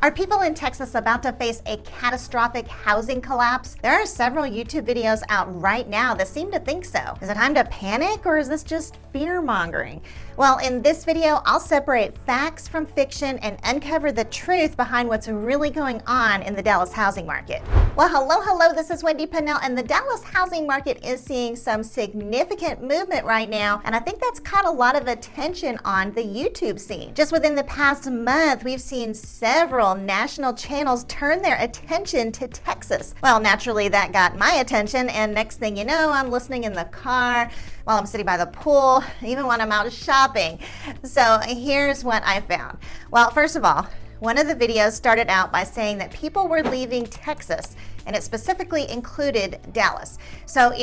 Are people in Texas about to face a catastrophic housing collapse? There are several YouTube videos out right now that seem to think so. Is it time to panic, or is this just fear-mongering? Well, in this video, I'll separate facts from fiction and uncover the truth behind what's really going on in the Dallas housing market. Well, hello, this is Wendy Pennell, and the Dallas housing market is seeing some significant movement right now, and I think that's caught a lot of attention on the YouTube scene. Just within the past month, we've seen several national channels turn their attention to Texas. Well, naturally, that got my attention, and next thing you know, I'm listening in the car, while I'm sitting by the pool, even when I'm out shopping. So here's what I found. Well, first of all, one of the videos started out by saying that people were leaving Texas, and it specifically included Dallas. So,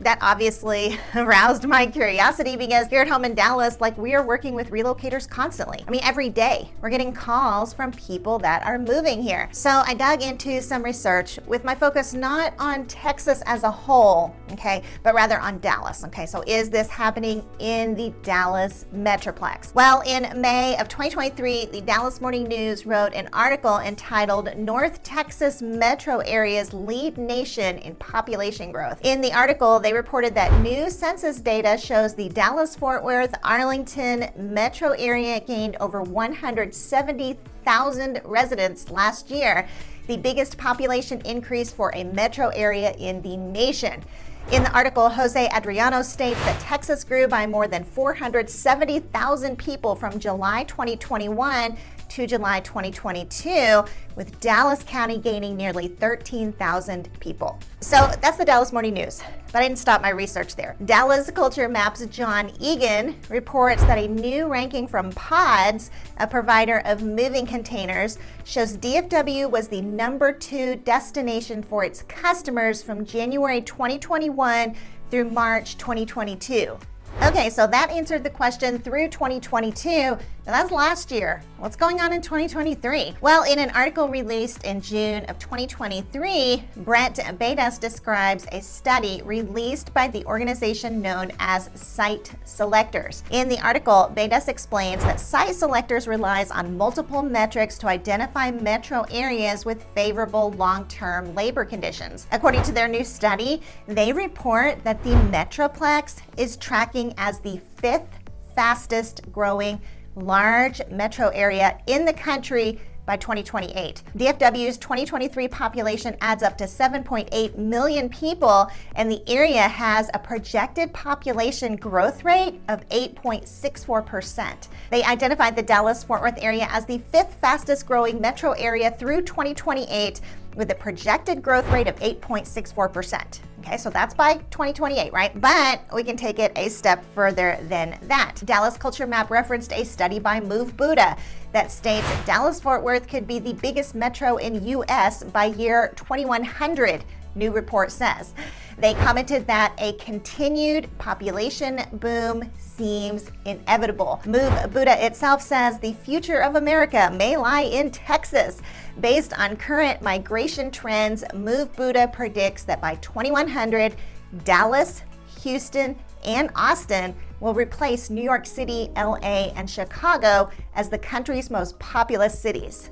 that obviously aroused my curiosity, because here at home in Dallas, we are working with relocators constantly. I mean, every day we're getting calls from people that are moving here. So I dug into some research with my focus not on Texas as a whole, okay, but rather on Dallas, okay? So is this happening in the Dallas Metroplex? Well, in May of 2023, the Dallas Morning News wrote an article entitled "North Texas Metro Areas Lead Nation in Population Growth." In the article, they reported that new census data shows the Dallas-Fort Worth, Arlington metro area gained over 170,000 residents last year, the biggest population increase for a metro area in the nation. In the article, Jose Adriano states that Texas grew by more than 470,000 people from July 2021 to July 2022, with Dallas County gaining nearly 13,000 people. So that's the Dallas Morning News, but I didn't stop my research there. Dallas Culture Map's John Egan reports that a new ranking from Pods, a provider of moving containers, shows DFW was the #2 destination for its customers from January 2021 through March 2022. Okay, so that answered the question through 2022. Now that's last year. What's going on in 2023? Well, in an article released in June of 2023, Brett Baidas describes a study released by the organization known as Site Selectors. In the article, Baidas explains that Site Selectors relies on multiple metrics to identify metro areas with favorable long-term labor conditions. According to their new study, they report that the Metroplex is tracking as the 5th fastest growing large metro area in the country by 2028. DFW's 2023 population adds up to 7.8 million people, and the area has a projected population growth rate of 8.64%. They identified the Dallas-Fort Worth area as the 5th fastest growing metro area through 2028, with a projected growth rate of 8.64%. Okay, so that's by 2028, right? But we can take it a step further than that. Dallas Culture Map referenced a study by Move Buddha that states Dallas-Fort Worth could be the biggest metro in U.S. by year 2100, new report says. They commented that a continued population boom seems inevitable. Move Buddha itself says the future of America may lie in Texas. Based on current migration trends, Move Buddha predicts that by 2100, Dallas, Houston, and Austin will replace New York City, LA, and Chicago as the country's most populous cities.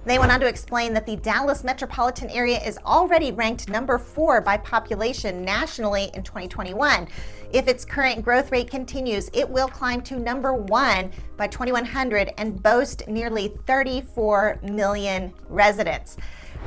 They went on to explain that the Dallas metropolitan area is already ranked #4 by population nationally in 2021. If its current growth rate continues, it will climb to #1 by 2100 and boast nearly 34 million residents.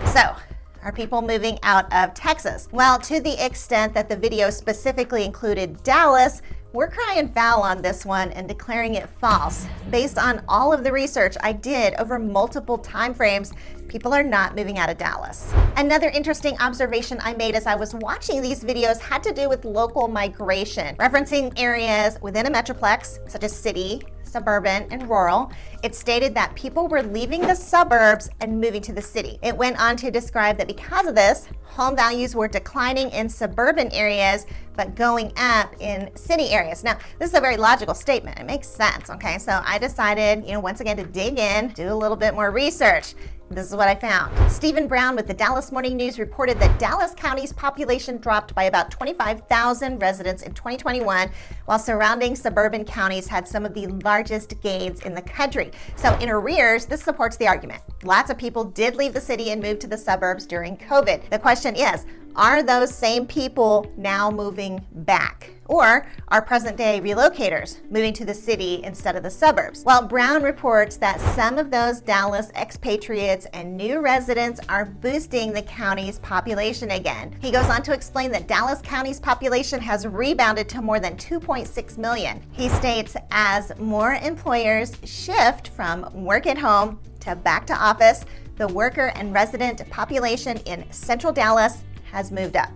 So, are people moving out of Texas? Well, to the extent that the video specifically included Dallas, we're crying foul on this one and declaring it false. Based on all of the research I did over multiple timeframes, people are not moving out of Dallas. Another interesting observation I made as I was watching these videos had to do with local migration, referencing areas within a metroplex, such as city, suburban, and rural. It stated that people were leaving the suburbs and moving to the city. It went on to describe that because of this, home values were declining in suburban areas, but going up in city areas. Now, this is a very logical statement. It makes sense, okay? So I decided, once again to dig in, do a little bit more research. This is what I found. Stephen Brown with the Dallas Morning News reported that Dallas County's population dropped by about 25,000 residents in 2021, while surrounding suburban counties had some of the largest gains in the country. So in arrears, this supports the argument. Lots of people did leave the city and move to the suburbs during COVID. The question is, are those same people now moving back? Or are present-day relocators moving to the city instead of the suburbs? Well, Brown reports that some of those Dallas expatriates and new residents are boosting the county's population again. He goes on to explain that Dallas County's population has rebounded to more than 2.6 million. He states as more employers shift from work at home to back to office, the worker and resident population in central Dallas has moved up.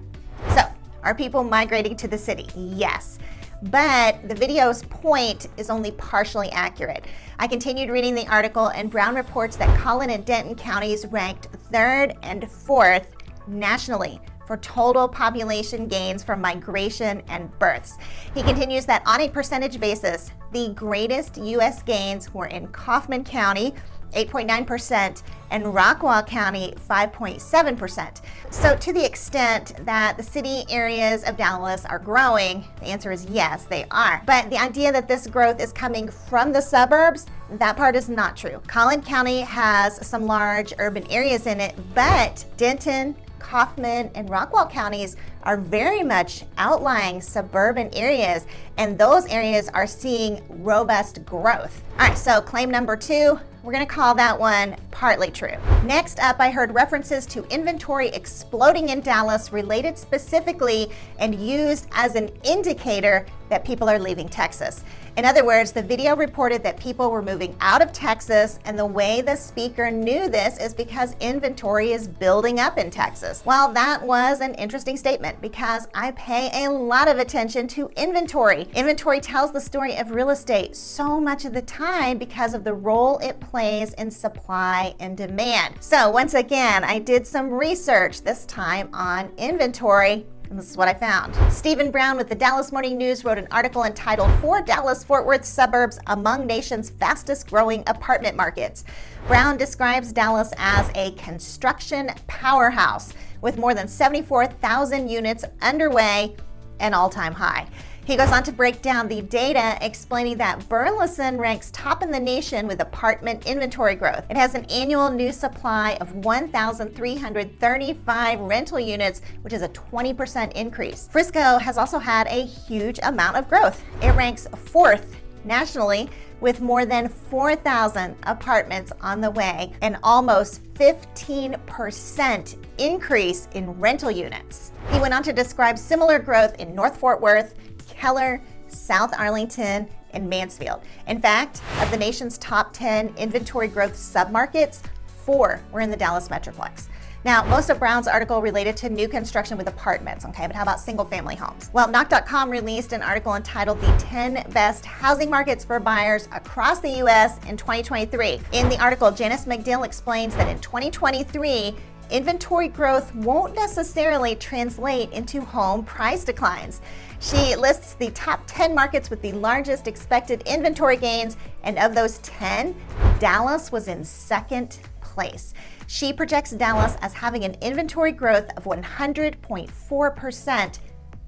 So, are people migrating to the city? Yes. But the video's point is only partially accurate. I continued reading the article, and Brown reports that Collin and Denton counties ranked 3rd and 4th nationally for total population gains from migration and births. He continues that on a percentage basis, the greatest U.S. gains were in Kaufman County, 8.9%, and Rockwall County, 5.7%. So to the extent that the city areas of Dallas are growing, the answer is yes, they are. But the idea that this growth is coming from the suburbs, that part is not true. Collin County has some large urban areas in it, but Denton, Kaufman, and Rockwall counties are very much outlying suburban areas, and those areas are seeing robust growth. All right, so claim number 2, we're going to call that one partly true. Next up, I heard references to inventory exploding in Dallas related specifically and used as an indicator that people are leaving Texas. In other words, the video reported that people were moving out of Texas, and the way the speaker knew this is because inventory is building up in Texas. Well, that was an interesting statement because I pay a lot of attention to inventory. Inventory tells the story of real estate so much of the time because of the role it plays in supply and demand. So once again, I did some research, this time on inventory. And this is what I found. Stephen Brown with the Dallas Morning News wrote an article entitled 4 Dallas-Fort Worth Suburbs Among Nation's Fastest Growing Apartment Markets. Brown describes Dallas as a construction powerhouse with more than 74,000 units underway, an all-time high. He goes on to break down the data, explaining that Burleson ranks top in the nation with apartment inventory growth. It has an annual new supply of 1,335 rental units, which is a 20% increase. Frisco has also had a huge amount of growth. It ranks 4th nationally with more than 4,000 apartments on the way, and almost 15% increase in rental units. He went on to describe similar growth in North Fort Worth, Keller, South Arlington, and Mansfield. In fact, of the nation's top 10 inventory growth submarkets, 4 were in the Dallas Metroplex. Now, most of Brown's article related to new construction with apartments, okay, but how about single-family homes? Well, Knock.com released an article entitled The 10 Best Housing Markets for Buyers Across the U.S. in 2023. In the article, Janice McDill explains that in 2023, inventory growth won't necessarily translate into home price declines. She lists the top 10 markets with the largest expected inventory gains, and of those 10, Dallas was in 2nd place. She projects Dallas as having an inventory growth of 100.4%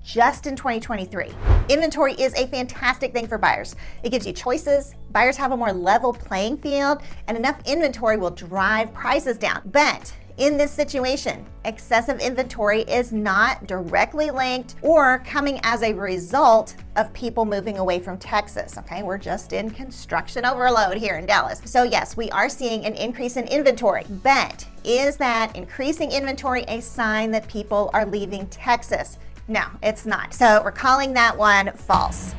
just in 2023. Inventory is a fantastic thing for buyers. It gives you choices, buyers have a more level playing field, and enough inventory will drive prices down. But in this situation, excessive inventory is not directly linked or coming as a result of people moving away from Texas, okay? We're just in construction overload here in Dallas. So yes, we are seeing an increase in inventory, but is that increasing inventory a sign that people are leaving Texas? No, it's not. So we're calling that one false.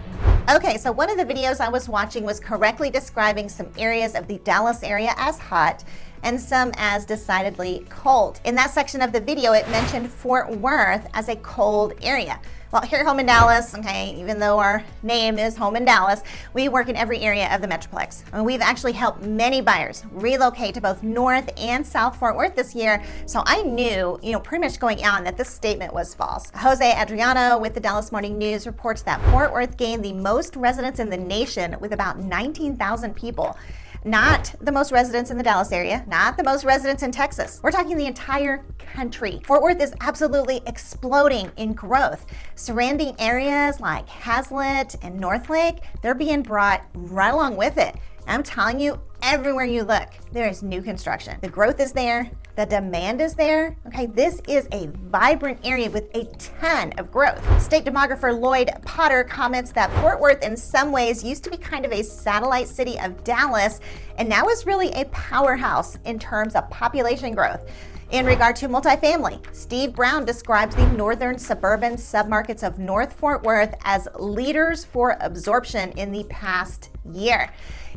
Okay, so one of the videos I was watching was correctly describing some areas of the Dallas area as hot and some as decidedly cold. In that section of the video, it mentioned Fort Worth as a cold area. Well, here at Home in Dallas, okay, even though our name is Home in Dallas, we work in every area of the Metroplex. And we've actually helped many buyers relocate to both North and South Fort Worth this year. So I knew, pretty much going out that this statement was false. Jose Adriano with the Dallas Morning News reports that Fort Worth gained the most residents in the nation with about 19,000 people. Not the most residents in the Dallas area, not the most residents in Texas. We're talking the entire country. Fort Worth is absolutely exploding in growth. Surrounding areas like Hazlet and Northlake, they're being brought right along with it. I'm telling you, everywhere you look, there is new construction. The growth is there. The demand is there. Okay, this is a vibrant area with a ton of growth. State demographer Lloyd Potter comments that Fort Worth in some ways used to be kind of a satellite city of Dallas and now is really a powerhouse in terms of population growth. In regard to multifamily, Steve Brown describes the northern suburban submarkets of North Fort Worth as leaders for absorption in the past year.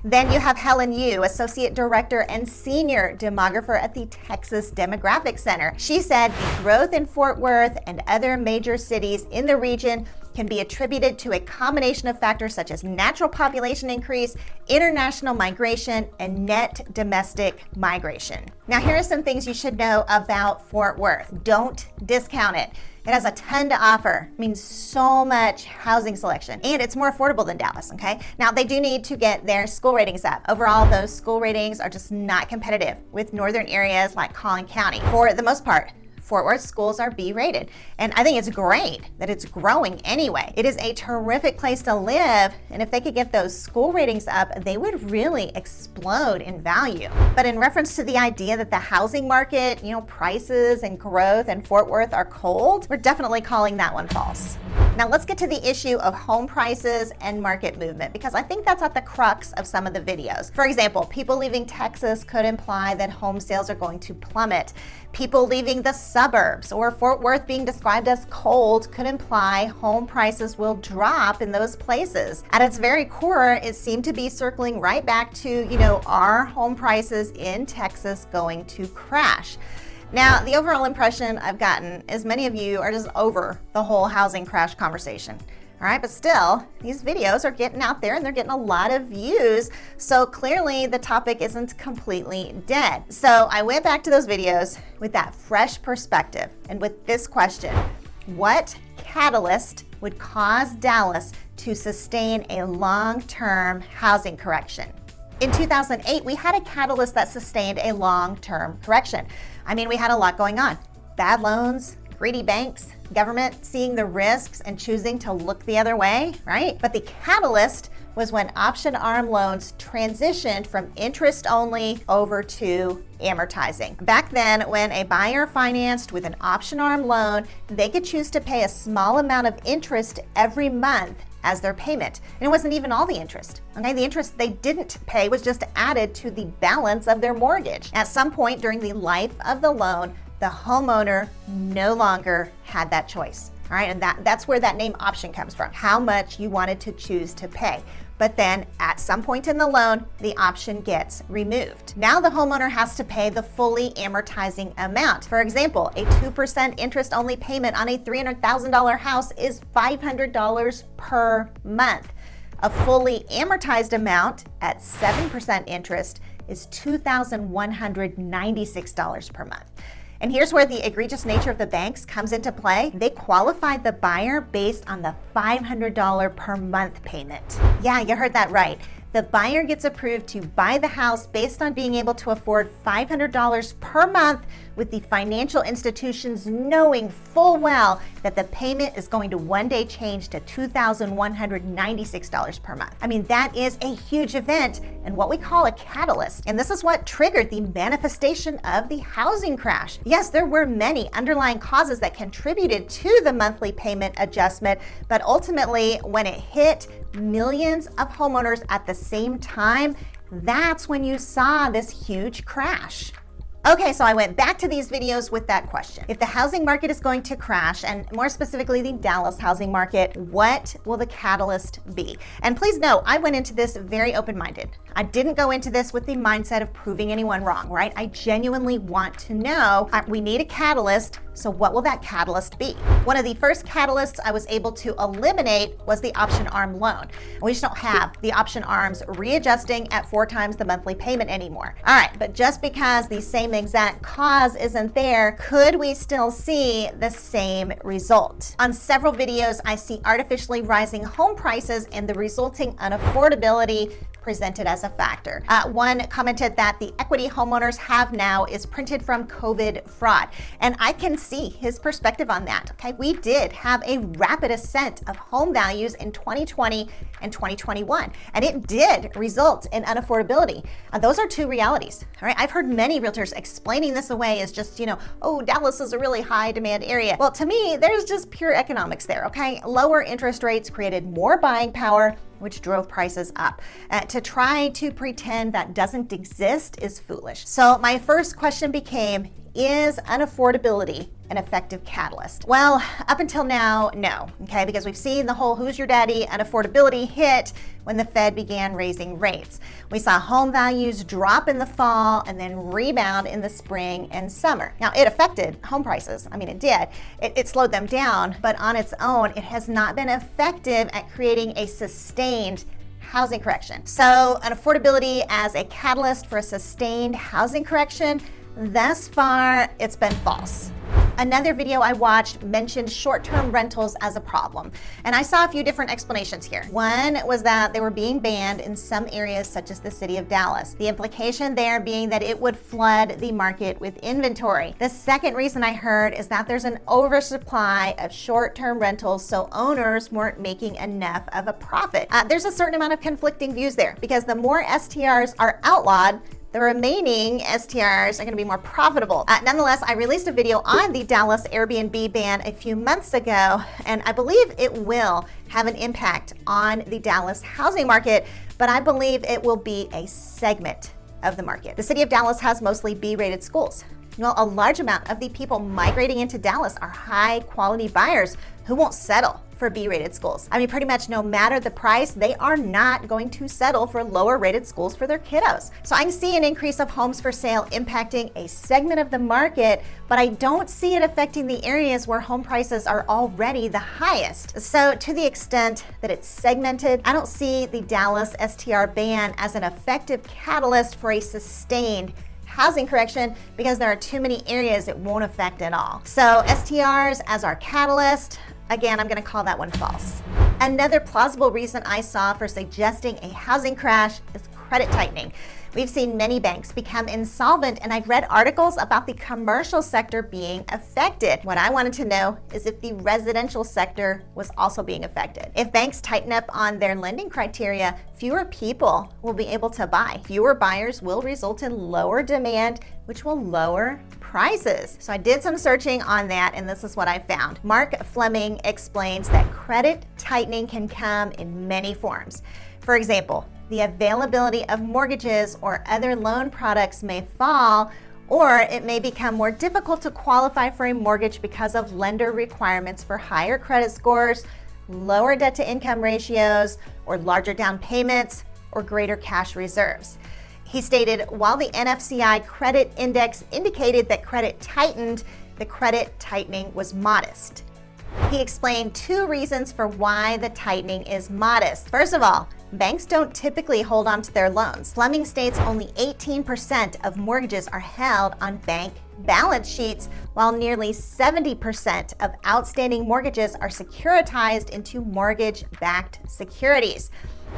Then you have Helen Yu, Associate Director and Senior Demographer at the Texas Demographic Center. She said the growth in Fort Worth and other major cities in the region can be attributed to a combination of factors such as natural population increase, international migration, and net domestic migration. Now, here are some things you should know about Fort Worth. Don't discount it. It has a ton to offer. It means so much housing selection, and it's more affordable than Dallas, okay? Now, they do need to get their school ratings up. Overall, those school ratings are just not competitive with northern areas like Collin County. For the most part, Fort Worth schools are B rated. And I think it's great that it's growing anyway. It is a terrific place to live. And if they could get those school ratings up, they would really explode in value. But in reference to the idea that the housing market, prices and growth in Fort Worth are cold, we're definitely calling that one false. Now let's get to the issue of home prices and market movement, because I think that's at the crux of some of the videos. For example, people leaving Texas could imply that home sales are going to plummet. People leaving the suburbs or Fort Worth being described as cold could imply home prices will drop in those places. At its very core, it seemed to be circling right back to, are home prices in Texas going to crash? Now, the overall impression I've gotten is many of you are just over the whole housing crash conversation. All right, but still, these videos are getting out there and they're getting a lot of views. So clearly the topic isn't completely dead. So I went back to those videos with that fresh perspective and with this question: what catalyst would cause Dallas to sustain a long-term housing correction? In 2008, we had a catalyst that sustained a long-term correction. We had a lot going on. Bad loans, greedy banks, government seeing the risks and choosing to look the other way, right? But the catalyst was when option arm loans transitioned from interest only over to amortizing. Back then, when a buyer financed with an option arm loan, they could choose to pay a small amount of interest every month as their payment. And it wasn't even all the interest. Okay, the interest they didn't pay was just added to the balance of their mortgage. At some point during the life of the loan, the homeowner no longer had that choice. All right, and that's where that name option comes from, how much you wanted to choose to pay. But then at some point in the loan, the option gets removed. Now the homeowner has to pay the fully amortizing amount. For example, a 2% interest only payment on a $300,000 house is $500 per month. A fully amortized amount at 7% interest is $2,196 per month. And here's where the egregious nature of the banks comes into play. They qualified the buyer based on the $500 per month payment. Yeah, you heard that right. The buyer gets approved to buy the house based on being able to afford $500 per month, with the financial institutions knowing full well that the payment is going to one day change to $2,196 per month. That is a huge event and what we call a catalyst. And this is what triggered the manifestation of the housing crash. Yes, there were many underlying causes that contributed to the monthly payment adjustment, but ultimately, when it hit millions of homeowners at the same time, that's when you saw this huge crash. Okay, so I went back to these videos with that question. If the housing market is going to crash, and more specifically the Dallas housing market, what will the catalyst be? And please know, I went into this very open-minded. I didn't go into this with the mindset of proving anyone wrong, right? I genuinely want to know, we need a catalyst, so what will that catalyst be? One of the first catalysts I was able to eliminate was the option arm loan. We just don't have the option arms readjusting at 4 times the monthly payment anymore. All right, but just because the same exact cause isn't there, could we still see the same result? On several videos, I see artificially rising home prices and the resulting unaffordability presented as a factor. One commented that the equity homeowners have now is printed from COVID fraud. And I can see his perspective on that. Okay, we did have a rapid ascent of home values in 2020 and 2021, and it did result in unaffordability. Those are two realities. All right, I've heard many realtors explaining this away as just, oh, Dallas is a really high demand area. Well, to me, there's just pure economics there. Okay, lower interest rates created more buying power, which drove prices up. To try to pretend that doesn't exist is foolish. So my first question became, is unaffordability an effective catalyst? Well, up until now, no, okay, because we've seen the whole who's your daddy unaffordability hit when the Fed began raising rates. We saw home values drop in the fall and then rebound in the spring and summer. Now, it affected home prices. I mean, it did. It slowed them down, but on its own, it has not been effective at creating a sustained housing correction. So, unaffordability as a catalyst for a sustained housing correction, thus far, it's been false. Another video I watched mentioned short-term rentals as a problem, and I saw a few different explanations here. One was that they were being banned in some areas such as the city of Dallas. The implication there being that it would flood the market with inventory. The second reason I heard is that there's an oversupply of short-term rentals, so owners weren't making enough of a profit. There's a certain amount of conflicting views there, because the more STRs are outlawed, the remaining STRs are going to be more profitable. Nonetheless, I released a video on the Dallas Airbnb ban a few months ago, and I believe it will have an impact on the Dallas housing market, but I believe it will be a segment of the market. The city of Dallas has mostly B-rated schools. Well, a large amount of the people migrating into Dallas are high-quality buyers who won't settle for B-rated schools. I mean, pretty much no matter the price, they are not going to settle for lower-rated schools for their kiddos. So I can see an increase of homes for sale impacting a segment of the market, but I don't see it affecting the areas where home prices are already the highest. So to the extent that it's segmented, I don't see the Dallas STR ban as an effective catalyst for a sustained housing correction, because there are too many areas it won't affect at all. So STRs as our catalyst, again, I'm going to call that one false. Another plausible reason I saw for suggesting a housing crash is credit tightening. We've seen many banks become insolvent, and I've read articles about the commercial sector being affected. What I wanted to know is if the residential sector was also being affected. If banks tighten up on their lending criteria, fewer people will be able to buy. Fewer buyers will result in lower demand, which will lower prices. So I did some searching on that, and this is what I found. Mark Fleming explains that credit tightening can come in many forms. For example, the availability of mortgages or other loan products may fall, or it may become more difficult to qualify for a mortgage because of lender requirements for higher credit scores, lower debt-to-income ratios, or larger down payments, or greater cash reserves. He stated, while the NFCI credit index indicated that credit tightened, the credit tightening was modest. He explained two reasons for why the tightening is modest. First of all, banks don't typically hold on to their loans. Fleming states only 18% of mortgages are held on bank balance sheets, while nearly 70% of outstanding mortgages are securitized into mortgage-backed securities.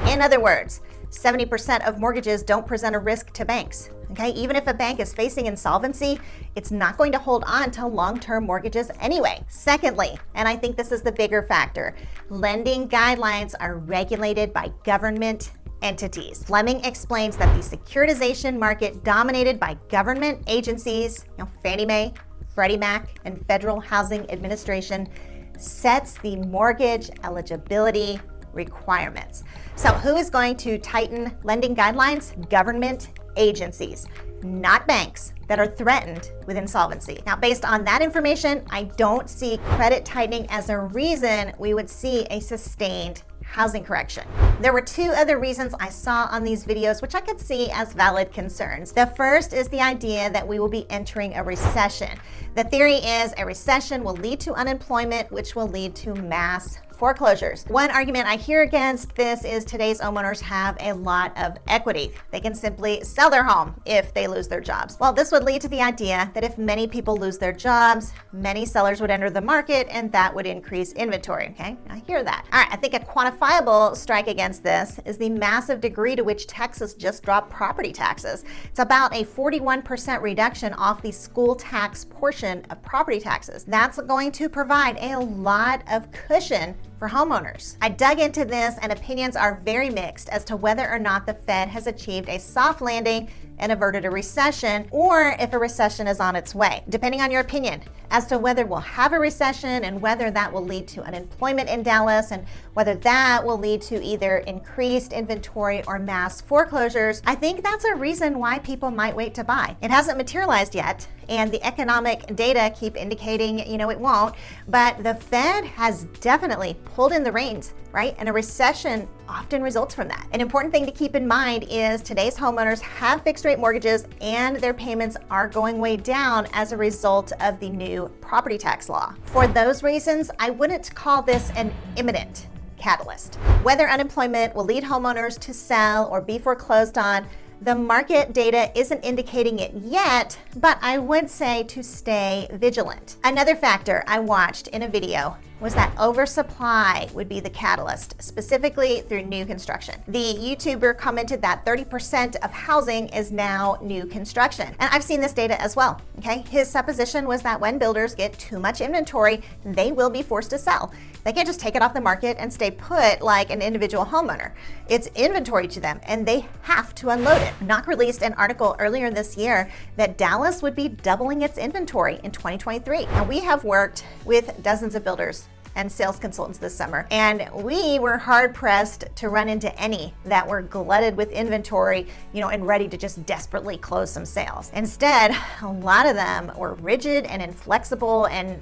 In other words, 70% of mortgages don't present a risk to banks. Okay, even if a bank is facing insolvency, it's not going to hold on to long-term mortgages anyway. Secondly, and I think this is the bigger factor, lending guidelines are regulated by government entities. Fleming explains that the securitization market dominated by government agencies, Fannie Mae, Freddie Mac, and Federal Housing Administration, sets the mortgage eligibility requirements. So who is going to tighten lending guidelines? Government agencies, not banks that are threatened with insolvency. Now, based on that information, I don't see credit tightening as a reason we would see a sustained housing correction. There were two other reasons I saw on these videos which I could see as valid concerns. The first is the idea that we will be entering a recession. The theory is a recession will lead to unemployment, which will lead to mass foreclosures. One argument I hear against this is today's homeowners have a lot of equity. They can simply sell their home if they lose their jobs. Well, this would lead to the idea that if many people lose their jobs, many sellers would enter the market and that would increase inventory, okay? I hear that. All right, I think a quantifiable strike against this is the massive degree to which Texas just dropped property taxes. It's about a 41% reduction off the school tax portion of property taxes. That's going to provide a lot of cushion for homeowners. I dug into this and opinions are very mixed as to whether or not the Fed has achieved a soft landing and averted a recession, or if a recession is on its way. Depending on your opinion as to whether we'll have a recession and whether that will lead to unemployment in Dallas and whether that will lead to either increased inventory or mass foreclosures, I think that's a reason why people might wait to buy. It hasn't materialized yet, and the economic data keep indicating, it won't, but the Fed has definitely pulled in the reins, right? And a recession often results from that. An important thing to keep in mind is today's homeowners have fixed rate mortgages and their payments are going way down as a result of the new property tax law. For those reasons, I wouldn't call this an imminent catalyst. Whether unemployment will lead homeowners to sell or be foreclosed on, the market data isn't indicating it yet, but I would say to stay vigilant. Another factor I watched in a video was that oversupply would be the catalyst, specifically through new construction. The YouTuber commented that 30% of housing is now new construction. And I've seen this data as well, okay? His supposition was that when builders get too much inventory, they will be forced to sell. They can't just take it off the market and stay put like an individual homeowner. It's inventory to them and they have to unload it. NOC released an article earlier this year that Dallas would be doubling its inventory in 2023. And we have worked with dozens of builders and sales consultants this summer, and we were hard pressed to run into any that were glutted with inventory, and ready to just desperately close some sales. Instead, a lot of them were rigid and inflexible and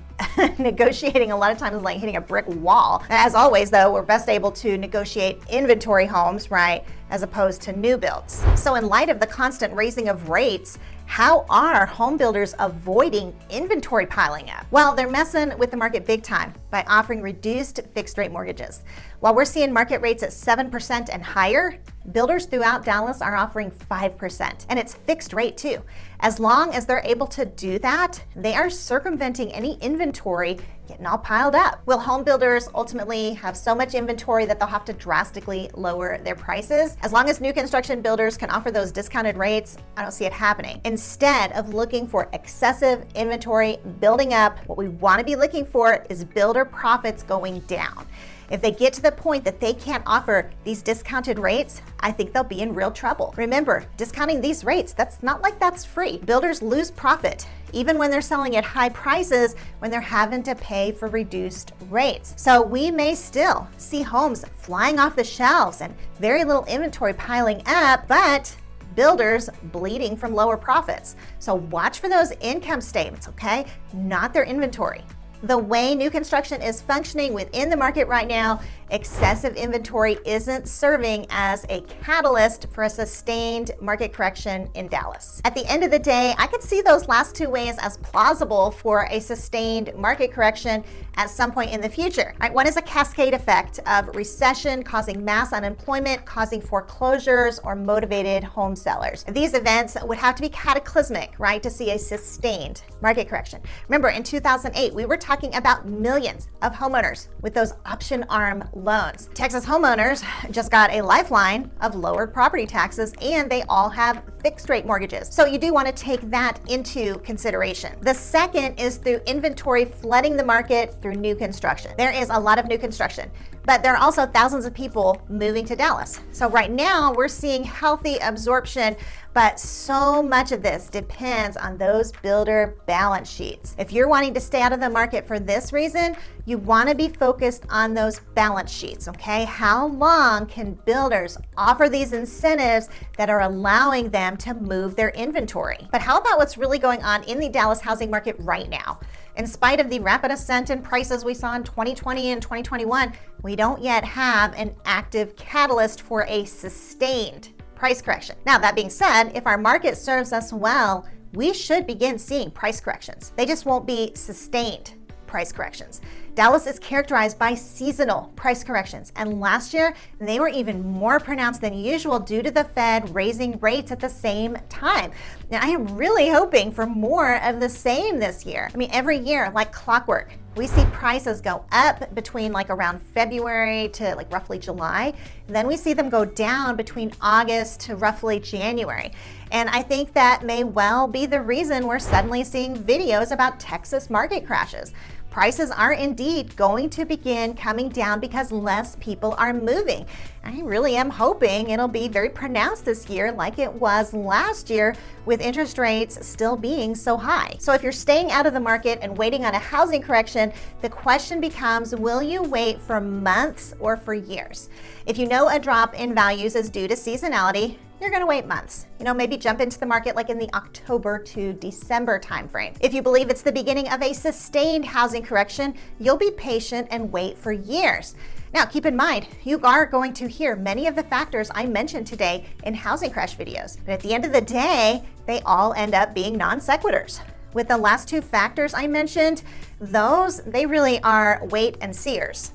negotiating a lot of times like hitting a brick wall. As always, though, we're best able to negotiate inventory homes, right, as opposed to new builds. So in light of the constant raising of rates, how are home builders avoiding inventory piling up? Well, they're messing with the market big time by offering reduced fixed rate mortgages. While we're seeing market rates at 7% and higher, builders throughout Dallas are offering 5%, and it's fixed rate too. As long as they're able to do that, they are circumventing any inventory getting all piled up. Will home builders ultimately have so much inventory that they'll have to drastically lower their prices? As long as new construction builders can offer those discounted rates, I don't see it happening. Instead of looking for excessive inventory building up, what we want to be looking for is builder profits going down. If they get to the point that they can't offer these discounted rates, I think they'll be in real trouble. Remember, discounting these rates, that's not like that's free. Builders lose profit, even when they're selling at high prices, when they're having to pay for reduced rates. So we may still see homes flying off the shelves and very little inventory piling up, but builders bleeding from lower profits. So watch for those income statements, okay? Not their inventory. The way new construction is functioning within the market right now, excessive inventory isn't serving as a catalyst for a sustained market correction in Dallas. At the end of the day, I could see those last two ways as plausible for a sustained market correction at some point in the future. Right, one is a cascade effect of recession causing mass unemployment, causing foreclosures or motivated home sellers. These events would have to be cataclysmic, right, to see a sustained market correction. Remember, in 2008, we were talking about millions of homeowners with those option arm loans. Texas homeowners just got a lifeline of lowered property taxes, and they all have fixed rate mortgages. So you do want to take that into consideration. The second is through inventory flooding the market through new construction. There is a lot of new construction, but there are also thousands of people moving to Dallas. So right now we're seeing healthy absorption, but so much of this depends on those builder balance sheets. If you're wanting to stay out of the market for this reason, you want to be focused on those balance sheets, okay? How long can builders offer these incentives that are allowing them to move their inventory? But how about what's really going on in the Dallas housing market right now? In spite of the rapid ascent in prices we saw in 2020 and 2021, we don't yet have an active catalyst for a sustained price correction. Now, that being said, if our market serves us well, we should begin seeing price corrections. They just won't be sustained price corrections. Dallas is characterized by seasonal price corrections, and last year they were even more pronounced than usual due to the Fed raising rates at the same time. Now, I am really hoping for more of the same this year. I mean, every year, like clockwork, we see prices go up between like around February to like roughly July. And then we see them go down between August to roughly January. And I think that may well be the reason we're suddenly seeing videos about Texas market crashes. Prices are indeed going to begin coming down because less people are moving. I really am hoping it'll be very pronounced this year like it was last year with interest rates still being so high. So if you're staying out of the market and waiting on a housing correction, the question becomes, will you wait for months or for years? If you know a drop in values is due to seasonality, you're going to wait months. Maybe jump into the market like in the October to December timeframe. If you believe it's the beginning of a sustained housing correction, you'll be patient and wait for years. Now, keep in mind, you are going to hear many of the factors I mentioned today in housing crash videos. But at the end of the day, they all end up being non sequiturs. With the last two factors I mentioned, they really are wait and seers.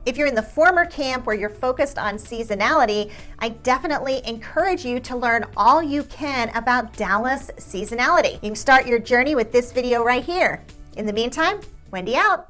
If you're in the former camp where you're focused on seasonality, I definitely encourage you to learn all you can about Dallas seasonality. You can start your journey with this video right here. In the meantime, Wendy out.